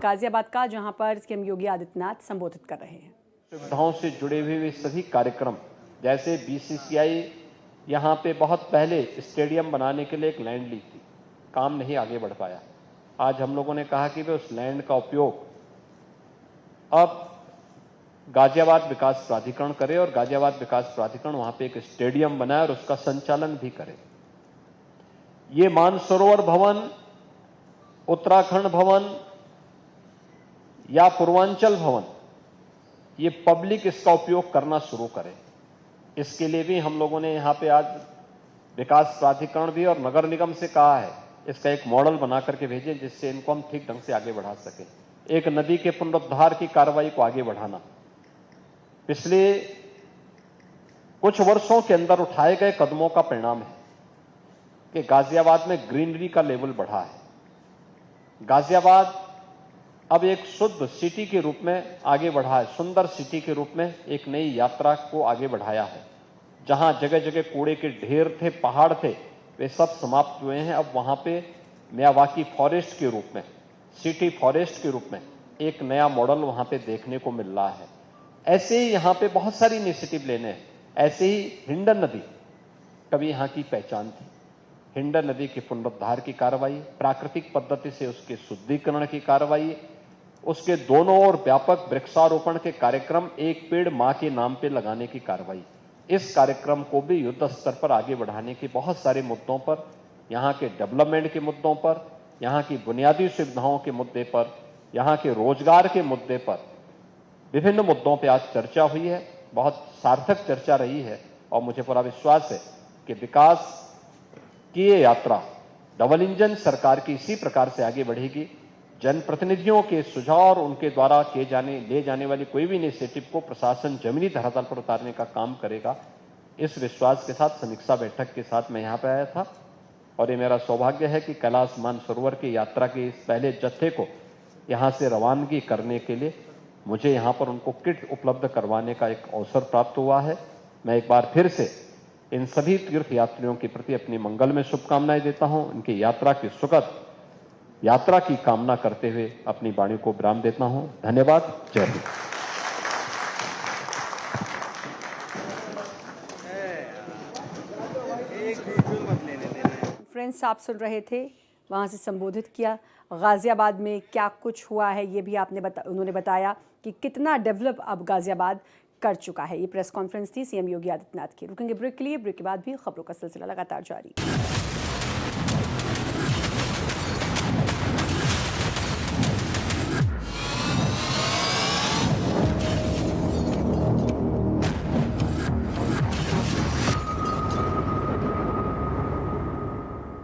गाजियाबाद का, जहां पर सीएम योगी आदित्यनाथ संबोधित कर रहे हैं। सुविधाओं से जुड़े हुए सभी कार्यक्रम, जैसे बीसीसीआई यहाँ पे बहुत पहले स्टेडियम बनाने के लिए एक लैंड ली थी, काम नहीं आगे बढ़ पाया। आज हम लोगों ने कहा कि वे उस लैंड का उपयोग अब गाजियाबाद विकास प्राधिकरण करे और गाजियाबाद विकास प्राधिकरण वहां पे एक स्टेडियम बनाए और उसका संचालन भी करे। ये मानसरोवर भवन, उत्तराखंड भवन या पूर्वांचल भवन, ये पब्लिक इसका उपयोग करना शुरू करे। इसके लिए भी हम लोगों ने यहाँ पे आज विकास प्राधिकरण भी और नगर निगम से कहा है, इसका एक मॉडल बना करके भेजें जिससे इनको हम ठीक ढंग से आगे बढ़ा सकें। एक नदी के पुनरुद्धार की कार्रवाई को आगे बढ़ाना, पिछले कुछ वर्षों के अंदर उठाए गए कदमों का परिणाम है कि गाजियाबाद में ग्रीनरी का लेवल बढ़ा है। गाजियाबाद अब एक शुद्ध सिटी के रूप में आगे बढ़ा है, सुंदर सिटी के रूप में एक नई यात्रा को आगे बढ़ाया है। जहां जगह जगह कूड़े के ढेर थे, पहाड़ थे, वे सब समाप्त हुए हैं। अब वहां पे मियावाकी फॉरेस्ट के रूप में, सिटी फॉरेस्ट के रूप में एक नया मॉडल वहां पे देखने को मिल रहा है। ऐसे ही यहाँ पे बहुत सारी इनिशिएटिव लेने हैं। ऐसे ही हिंडन नदी कभी यहाँ की पहचान थी। हिंडन नदी के पुनरुद्धार की कार्रवाई, प्राकृतिक पद्धति से उसके शुद्धिकरण की कार्रवाई, उसके दोनों ओर व्यापक वृक्षारोपण के कार्यक्रम, एक पेड़ मां के नाम पे लगाने की कार्रवाई, इस कार्यक्रम को भी युद्ध स्तर पर आगे बढ़ाने के बहुत सारे मुद्दों पर, यहाँ के डेवलपमेंट के मुद्दों पर, यहाँ की बुनियादी सुविधाओं के मुद्दे पर, यहाँ के रोजगार के मुद्दे पर, विभिन्न मुद्दों पर आज चर्चा हुई है। बहुत सार्थक चर्चा रही है और मुझे पूरा विश्वास है कि विकास की ये यात्रा डबल इंजन सरकार की इसी प्रकार से आगे बढ़ेगी। जनप्रतिनिधियों के सुझाव और उनके द्वारा ले जाने वाली कोई भी इनिशिएटिव को प्रशासन जमीनी धरातल पर उतारने का काम करेगा। इस विश्वास के साथ समीक्षा बैठक के साथ मैं यहाँ पे आया था और ये मेरा सौभाग्य है कि कैलाश मानसरोवर की यात्रा के इस पहले जत्थे को यहाँ से रवानगी करने के लिए मुझे यहाँ पर उनको किट उपलब्ध करवाने का एक अवसर प्राप्त हुआ है। मैं एक बार फिर से इन सभी तीर्थ यात्रियों के प्रति अपनी मंगल में शुभकामनाएं देता हूं। इनकी यात्रा की सुखद यात्रा की कामना करते हुए अपनी वाणी को विराम देता हूं। धन्यवाद। जय हिंद। फ्रेंड्स, आप सुन रहे थे, वहाँ से संबोधित किया। गाज़ियाबाद में क्या कुछ हुआ है ये भी उन्होंने बताया कि कितना डेवलप अब गाज़ियाबाद कर चुका है। ये प्रेस कॉन्फ्रेंस थी सीएम योगी आदित्यनाथ की। रुकेंगे ब्रेक के लिए, ब्रेक के बाद भी खबरों का सिलसिला लगातार जारी।